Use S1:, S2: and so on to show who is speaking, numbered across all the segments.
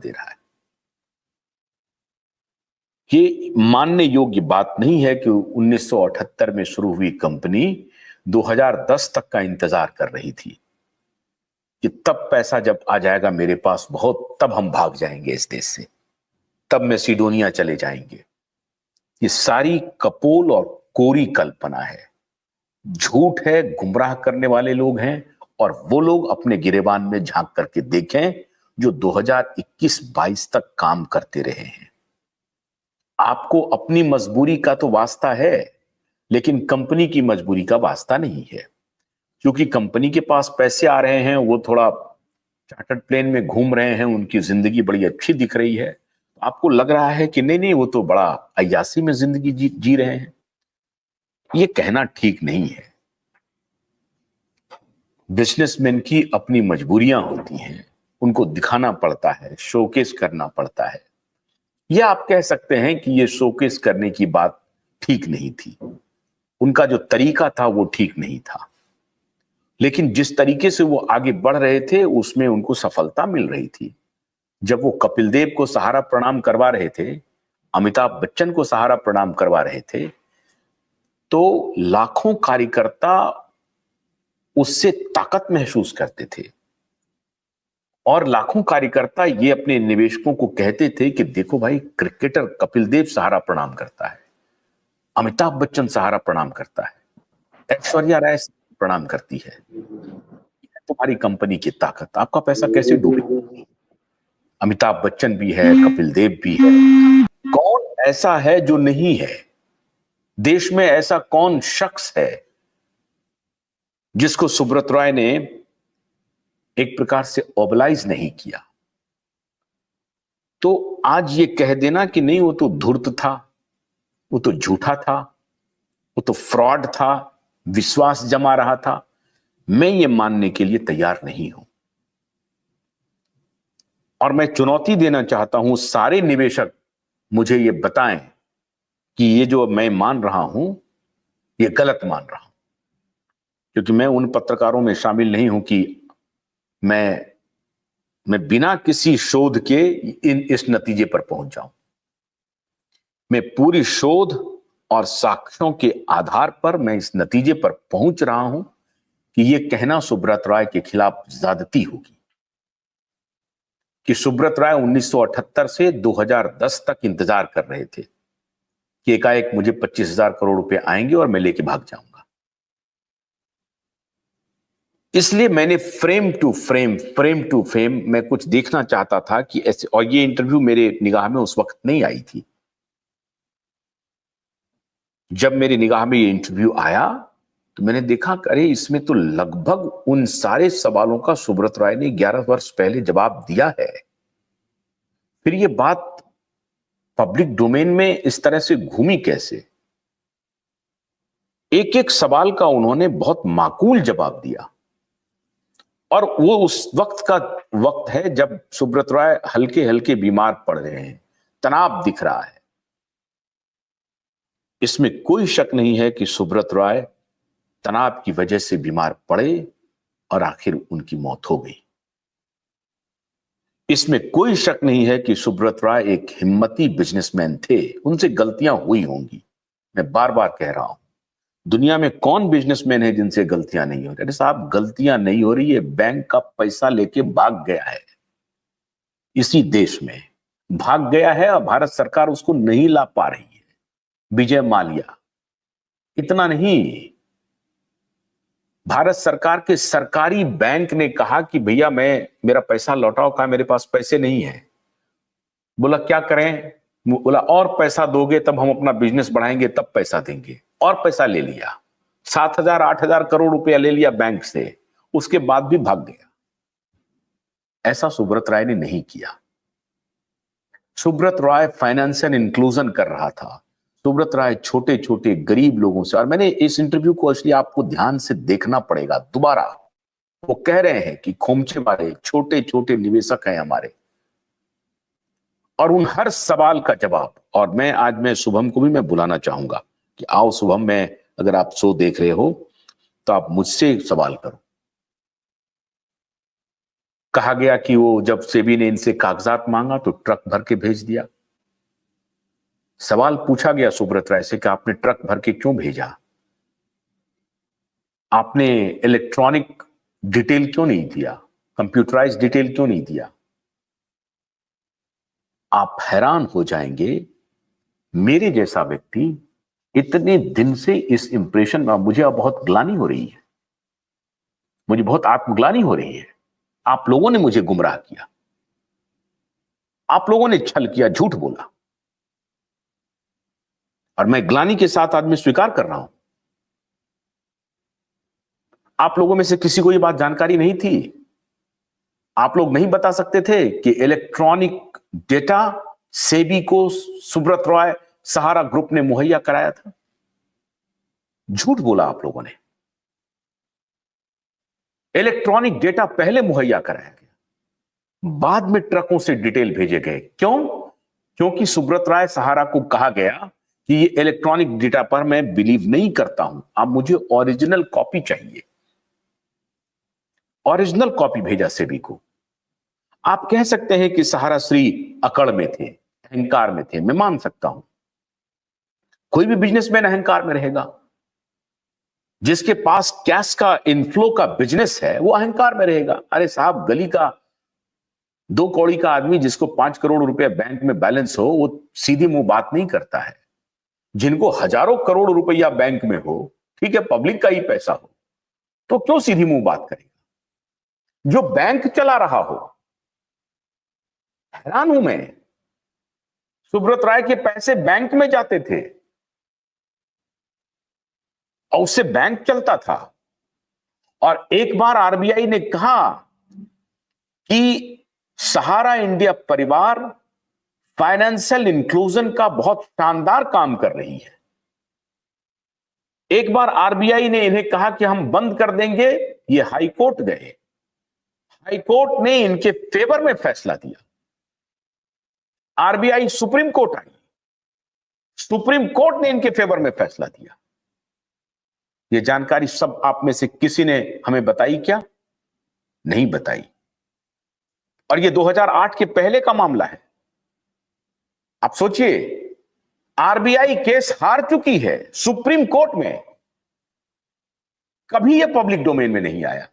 S1: दे रहा है। ये मानने योग्य बात नहीं है कि 1978 में शुरू हुई कंपनी 2010 तक का इंतजार कर रही थी कि तब पैसा जब आ जाएगा मेरे पास बहुत, तब हम भाग जाएंगे इस देश से, तब मैसिडोनिया चले जाएंगे। ये सारी कपोल और कोरी कल्पना है, झूठ है, गुमराह करने वाले लोग हैं। और वो लोग अपने गिरेबान में झांक करके देखें जो 2021-22 तक काम करते रहे हैं। आपको अपनी मजबूरी का तो वास्ता है, लेकिन कंपनी की मजबूरी का वास्ता नहीं है। क्योंकि कंपनी के पास पैसे आ रहे हैं, वो थोड़ा चार्टर्ड प्लेन में घूम रहे हैं, उनकी जिंदगी बड़ी अच्छी दिख रही है, आपको लग रहा है कि नहीं नहीं वो तो बड़ा अय्यासी में जिंदगी जी रहे हैं। ये कहना ठीक नहीं है। बिजनेसमैन की अपनी मजबूरियां होती हैं, उनको दिखाना पड़ता है, शोकेस करना पड़ता है। या आप कह सकते हैं कि ये शोकेस करने की बात ठीक नहीं थी, उनका जो तरीका था वो ठीक नहीं था, लेकिन जिस तरीके से वो आगे बढ़ रहे थे उसमें उनको सफलता मिल रही थी। जब वो कपिल देव को सहारा प्रणाम करवा रहे थे, अमिताभ बच्चन को सहारा प्रणाम करवा रहे थे, तो लाखों कार्यकर्ता उससे ताकत महसूस करते थे। और लाखों कार्यकर्ता ये अपने निवेशकों को कहते थे कि देखो भाई, क्रिकेटर कपिल देव सहारा प्रणाम करता है, अमिताभ बच्चन सहारा प्रणाम करता है, ऐश्वर्या राय प्रणाम करती है। तुम्हारी कंपनी की ताकत, आपका पैसा कैसे डूबे? अमिताभ बच्चन भी है, कपिल देव भी है, कौन ऐसा है जो नहीं है? देश में ऐसा कौन शख्स है जिसको सुब्रत रॉय ने एक प्रकार से ओबलाइज नहीं किया? तो आज ये कह देना कि नहीं वो तो धूर्त था, वो तो झूठा था, वो तो फ्रॉड था, विश्वास जमा रहा था, मैं ये मानने के लिए तैयार नहीं हूं। और मैं चुनौती देना चाहता हूं सारे निवेशक, मुझे ये बताएं कि ये जो मैं मान रहा हूं ये गलत मान रहा हूं। क्योंकि मैं उन पत्रकारों में शामिल नहीं हूं कि मैं बिना किसी शोध के इस नतीजे पर पहुंच जाऊं। मैं पूरी शोध और साक्ष्यों के आधार पर मैं इस नतीजे पर पहुंच रहा हूं कि यह कहना सुब्रत राय के खिलाफ ज्यादती होगी। कि सुब्रत राय 1978 से 2010 तक इंतजार कर रहे थे कि एकाएक मुझे 25,000 करोड़ रुपए आएंगे और मैं लेके भाग जाऊंगा। इसलिए मैंने फ्रेम टू फ्रेम मैं कुछ देखना चाहता था कि ऐसे, और ये इंटरव्यू मेरे निगाह में उस वक्त नहीं आई थी। जब मेरी निगाह में ये इंटरव्यू आया तो मैंने देखा, अरे इसमें तो लगभग उन सारे सवालों का सुब्रत राय ने 11 वर्ष पहले जवाब दिया है। फिर ये बात पब्लिक डोमेन में इस तरह से घूमी कैसे? एक एक सवाल का उन्होंने बहुत माकूल जवाब दिया। और वो उस वक्त का वक्त है जब सुब्रत राय हल्के हल्के बीमार पड़ रहे हैं, तनाव दिख रहा है। इसमें कोई शक नहीं है कि सुब्रत राय तनाव की वजह से बीमार पड़े और आखिर उनकी मौत हो गई। इसमें कोई शक नहीं है कि सुब्रत राय एक हिम्मती बिजनेसमैन थे, उनसे गलतियां हुई होंगी। मैं बार बार कह रहा हूं, दुनिया में कौन बिजनेसमैन है जिनसे गलतियां नहीं हो रही? अरे साहब, गलतियां नहीं हो रही है, बैंक का पैसा लेके भाग गया है, इसी देश में भाग गया है और भारत सरकार उसको नहीं ला पा रही है। विजय माल्या, इतना नहीं, भारत सरकार के सरकारी बैंक ने कहा कि भैया मेरा पैसा लौटाओ, कहा मेरे पास पैसे नहीं है। बोला क्या करें? बोला और पैसा दोगे तब हम अपना बिजनेस बढ़ाएंगे, तब पैसा देंगे। और पैसा ले लिया, 7,000 8,000 करोड़ रुपया ले लिया बैंक से, उसके बाद भी भाग गया। ऐसा सुब्रत राय ने नहीं किया। सुब्रत राय फाइनेंशियल इंक्लूजन कर रहा था। सुब्रत राय छोटे छोटे गरीब लोगों से, और मैंने इस इंटरव्यू को इसलिए आपको ध्यान से देखना पड़ेगा दोबारा, वो कह रहे हैं कि खोमचे वाले छोटे छोटे निवेशक हैं हमारे, और उन हर सवाल का जवाब। और मैं शुभम को भी मैं बुलाना चाहूंगा कि आओ शुभम, मैं अगर आप शो देख रहे हो तो आप मुझसे सवाल करो। कहा गया कि वो जब सेबी ने इनसे कागजात मांगा तो ट्रक भर के भेज दिया। सवाल पूछा गया सुब्रत राय से कि आपने ट्रक भर के क्यों भेजा, आपने इलेक्ट्रॉनिक डिटेल क्यों नहीं दिया, कंप्यूटराइज डिटेल क्यों नहीं दिया। आप हैरान हो जाएंगे, मेरे जैसा व्यक्ति इतने दिन से इस इंप्रेशन में, मुझे अब बहुत ग्लानि हो रही है, मुझे बहुत आत्मग्लानि हो रही है। आप लोगों ने मुझे गुमराह किया, आप लोगों ने छल किया, झूठ बोला, और मैं ग्लानि के साथ आदमी स्वीकार कर रहा हूं। आप लोगों में से किसी को यह बात जानकारी नहीं थी, आप लोग नहीं बता सकते थे कि इलेक्ट्रॉनिक डेटा सेबी को सुब्रत राय सहारा ग्रुप ने मुहैया कराया था। झूठ बोला आप लोगों ने। इलेक्ट्रॉनिक डेटा पहले मुहैया कराया गया, बाद में ट्रकों से डिटेल भेजे गए। क्यों? क्योंकि सुब्रत राय सहारा को कहा गया कि ये इलेक्ट्रॉनिक डेटा पर मैं बिलीव नहीं करता हूं, अब मुझे ओरिजिनल कॉपी चाहिए। ओरिजिनल कॉपी भेजा सेबी को। आप कह सकते हैं कि सहारा श्री अकड़ में थे, अहंकार में थे, मैं मान सकता हूं। कोई भी बिजनेसमैन अहंकार में रहेगा। जिसके पास कैश का इनफ्लो का बिजनेस है वो अहंकार में रहेगा। अरे साहब, गली का 2 कौड़ी का आदमी जिसको 5 करोड़ रुपए बैंक में बैलेंस हो, वो सीधी मुंह बात नहीं करता है। जिनको हजारों करोड़ रुपया बैंक में हो, ठीक है, पब्लिक का ही पैसा हो, तो क्यों सीधी मुंह बात करेगा? जो बैंक चला रहा हो। हैरान हूं मैं, सुब्रत राय के पैसे बैंक में जाते थे और उससे बैंक चलता था। और एक बार आरबीआई ने कहा कि सहारा इंडिया परिवार फाइनेंशियल इंक्लूजन का बहुत शानदार काम कर रही है। एक बार आरबीआई ने इन्हें कहा कि हम बंद कर देंगे, ये हाईकोर्ट गए, हाईकोर्ट ने इनके फेवर में फैसला दिया। आरबीआई सुप्रीम कोर्ट आई, सुप्रीम कोर्ट ने इनके फेवर में फैसला दिया। ये जानकारी सब आप में से किसी ने हमें बताई क्या? नहीं बताई। और ये 2008 के पहले का मामला है। आप सोचिए, आरबीआई केस हार चुकी है सुप्रीम कोर्ट में, कभी यह पब्लिक डोमेन में नहीं आया।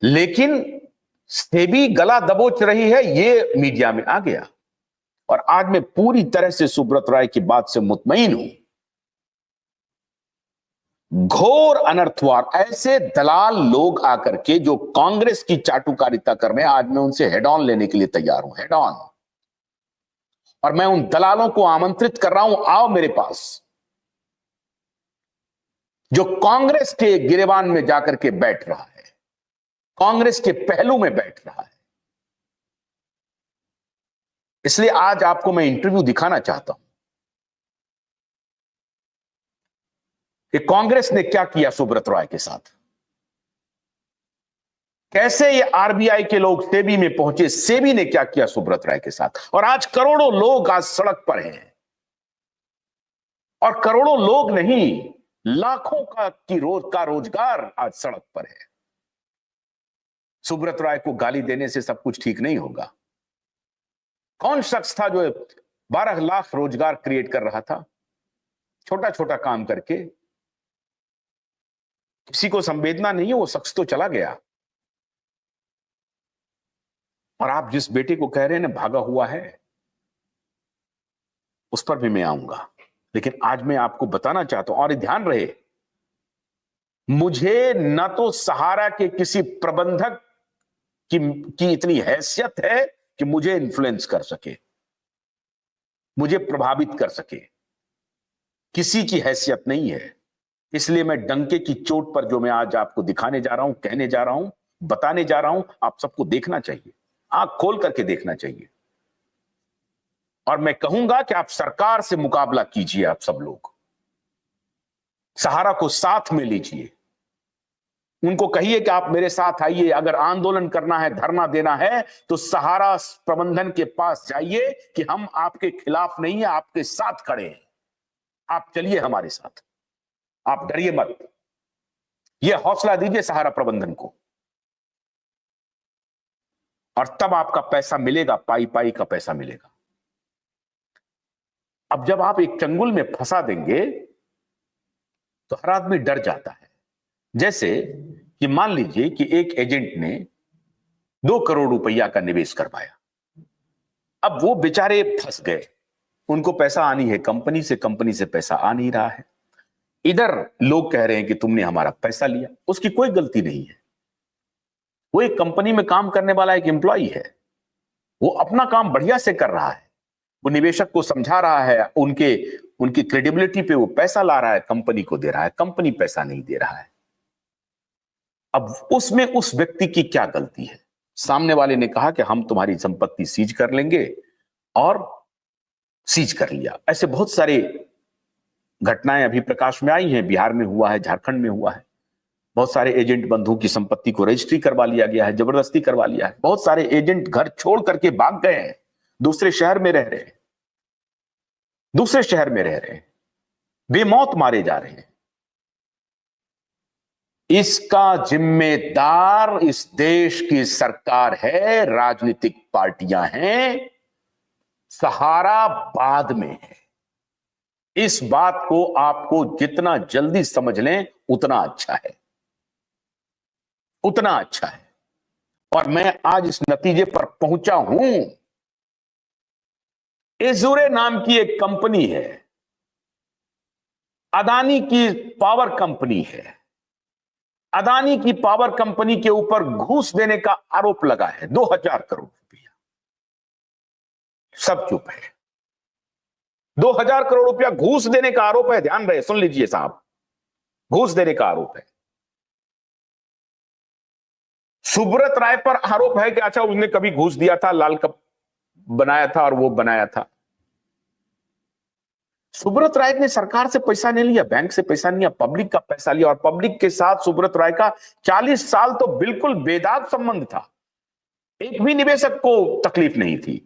S1: लेकिन सेबी गला दबोच रही है, यह मीडिया में आ गया। और आज मैं पूरी तरह से सुब्रत राय की बात से मुतमईन हूं। घोर अनर्थ हुआ। ऐसे दलाल लोग आकर के जो कांग्रेस की चाटुकारिता कर रहे हैं, आज मैं उनसे हेड ऑन लेने के लिए तैयार हूं, हेड ऑन। और मैं उन दलालों को आमंत्रित कर रहा हूं, आओ मेरे पास। जो कांग्रेस के गिरेबान में जाकर के बैठ रहा है, कांग्रेस के पहलू में बैठ रहा है। इसलिए आज आपको मैं इंटरव्यू दिखाना चाहता हूं कि कांग्रेस ने क्या किया सुब्रत राय के साथ, कैसे ये आरबीआई के लोग सेबी में पहुंचे, सेबी ने क्या किया सुब्रत राय के साथ। और आज करोड़ों लोग आज सड़क पर हैं। और करोड़ों लोग नहीं, लाखों का रोजगार आज सड़क पर है। सुब्रत राय को गाली देने से सब कुछ ठीक नहीं होगा। कौन शख्स था जो 12 लाख रोजगार क्रिएट कर रहा था, छोटा छोटा काम करके? किसी को संवेदना नहीं है, वो शख्स तो चला गया। और आप जिस बेटे को कह रहे हैं ना भागा हुआ है, उस पर भी मैं आऊंगा। लेकिन आज मैं आपको बताना चाहता हूं, और ध्यान रहे, मुझे न तो सहारा के किसी प्रबंधक की इतनी हैसियत है कि मुझे इन्फ्लुएंस कर सके, मुझे प्रभावित कर सके, किसी की हैसियत नहीं है। इसलिए मैं डंके की चोट पर जो मैं आज आपको दिखाने जा रहा हूं, कहने जा रहा हूं, बताने जा रहा हूं, आप सबको देखना चाहिए, आंख खोल करके देखना चाहिए। और मैं कहूंगा कि आप सरकार से मुकाबला कीजिए, आप सब लोग सहारा को साथ में लीजिए। उनको कहिए कि आप मेरे साथ आइए, अगर आंदोलन करना है, धरना देना है, तो सहारा प्रबंधन के पास जाइए कि हम आपके खिलाफ नहीं है, आपके साथ खड़े हैं। आप चलिए हमारे साथ, आप डरिए मत। यह हौसला दीजिए सहारा प्रबंधन को। और तब आपका पैसा मिलेगा, पाई पाई का पैसा मिलेगा। अब जब आप एक चंगुल में फंसा देंगे तो हर आदमी डर जाता है। जैसे कि मान लीजिए कि एक एजेंट ने 2 करोड़ रुपया का निवेश करवाया, अब वो बेचारे फंस गए, उनको पैसा आनी है कंपनी से पैसा आ नहीं रहा है। इधर लोग कह रहे हैं कि तुमने हमारा पैसा लिया, उसकी कोई गलती नहीं है। वो एक कंपनी में काम करने वाला एक एम्प्लॉय है, वो अपना काम बढ़िया से कर रहा है, वो निवेशक को समझा रहा है, उनकी क्रेडिबिलिटी पे वो पैसा ला रहा है, कंपनी को दे रहा है, कंपनी पैसा नहीं दे रहा है। अब उसमें उस व्यक्ति की क्या गलती है? सामने वाले ने कहा कि हम तुम्हारी संपत्ति सीज कर लेंगे, और सीज कर लिया। ऐसे बहुत सारे घटनाएं अभी प्रकाश में आई हैं, बिहार में हुआ है, झारखंड में हुआ है। बहुत सारे एजेंट बंधुओं की संपत्ति को रजिस्ट्री करवा लिया गया है, जबरदस्ती करवा लिया है। बहुत सारे एजेंट घर छोड़ करके भाग गए हैं, दूसरे शहर में रह रहे हैं, दूसरे शहर में रह रहे हैं, बेमौत मारे जा रहे हैं। इसका जिम्मेदार इस देश की सरकार है, राजनीतिक पार्टियां हैं, सहारा बाद में है। इस बात को आपको जितना जल्दी समझ लें उतना अच्छा है, उतना अच्छा है। और मैं आज इस नतीजे पर पहुंचा हूं। एजुरे नाम की एक कंपनी है, अदानी की पावर कंपनी है। अदानी की पावर कंपनी के ऊपर घूस देने का आरोप लगा है, 2000 करोड़ रुपया। सब चुप है। 2000 करोड़ रुपया घूस देने का आरोप है। ध्यान रहे, सुन लीजिए साहब, घूस देने का आरोप है। सुब्रत राय पर आरोप है कि अच्छा उसने कभी घूस दिया था, लाल कप बनाया था और वो बनाया था। सुब्रत राय ने सरकार से पैसा नहीं लिया, बैंक से पैसा नहीं लिया, पब्लिक का पैसा लिया। और पब्लिक के साथ सुब्रत राय का 40 साल तो बिल्कुल बेदाग संबंध था, एक भी निवेशक को तकलीफ नहीं थी।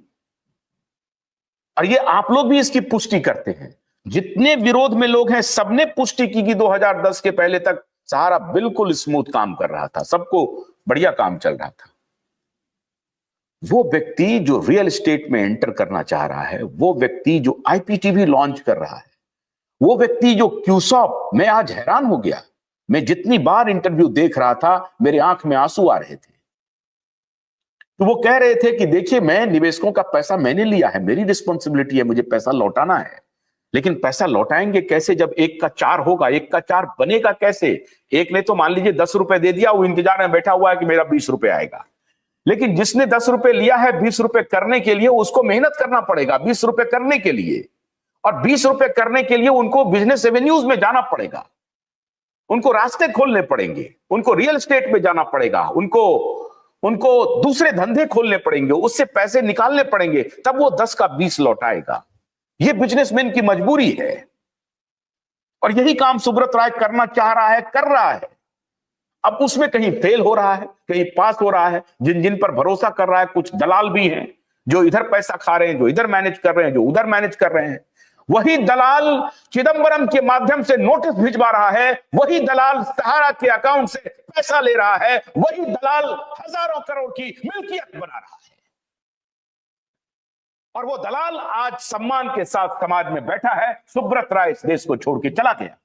S1: और ये आप लोग भी इसकी पुष्टि करते हैं। जितने विरोध में लोग हैं सबने पुष्टि की कि 2010 के पहले तक सहारा बिल्कुल स्मूथ काम कर रहा था, सबको बढ़िया काम चल रहा था। वो व्यक्ति जो रियल एस्टेट में एंटर करना चाह रहा है, वो व्यक्ति जो आईपीटीवी लॉन्च कर रहा है, वो व्यक्ति जो क्यूसॉप, मैं आज हैरान हो गया। मैं जितनी बार इंटरव्यू देख रहा था मेरे आंख में आंसू आ रहे थे। तो वो कह रहे थे कि देखिए, मैं निवेशकों का पैसा मैंने लिया है, मेरी रिस्पॉन्सिबिलिटी है, मुझे पैसा लौटाना है। लेकिन पैसा लौटाएंगे कैसे जब 1 का 4 होगा? 1 का 4 बनेगा कैसे? एक ने तो मान लीजिए 10 रुपए दे दिया, वो इंतजार में बैठा हुआ है कि मेरा 20 रुपए आएगा। लेकिन जिसने 10 रुपए लिया है 20 रुपए करने के लिए, उसको मेहनत करना पड़ेगा 20 रुपए करने के लिए। और 20 रुपए करने के लिए उनको बिजनेस एवेन्यूज में जाना पड़ेगा, उनको रास्ते खोलने पड़ेंगे, उनको रियल एस्टेट में जाना पड़ेगा, उनको दूसरे धंधे खोलने पड़ेंगे, उससे पैसे निकालने पड़ेंगे, तब वो 10 का 20 लौटाएगा। ये बिजनेसमैन की मजबूरी है। और यही काम सुब्रत राय करना चाह रहा है, कर रहा है। अब उसमें कहीं फेल हो रहा है, कहीं पास हो रहा है। जिन जिन पर भरोसा कर रहा है, कुछ दलाल भी हैं जो इधर पैसा खा रहे हैं, जो इधर मैनेज कर रहे हैं, जो उधर मैनेज कर रहे हैं। वही दलाल चिदंबरम के माध्यम से नोटिस भिजवा रहा है, वही दलाल सहारा के अकाउंट से पैसा ले रहा है, वही दलाल हजारों करोड़ की मिल्कियत बना रहा है। और वो दलाल आज सम्मान के साथ समाज में बैठा है। सुब्रत राय इस देश को छोड़ के चला गया।